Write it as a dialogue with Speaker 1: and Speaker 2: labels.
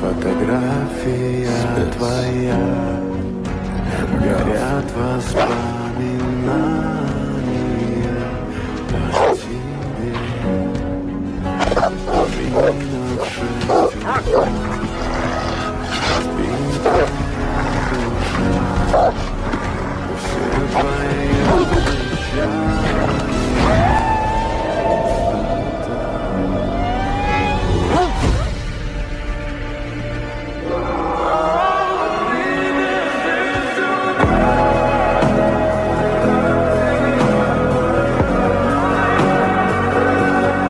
Speaker 1: фотография твоя, горят воспоминания о тебе, минувших тюрьма, разбитая душа, все твои печали.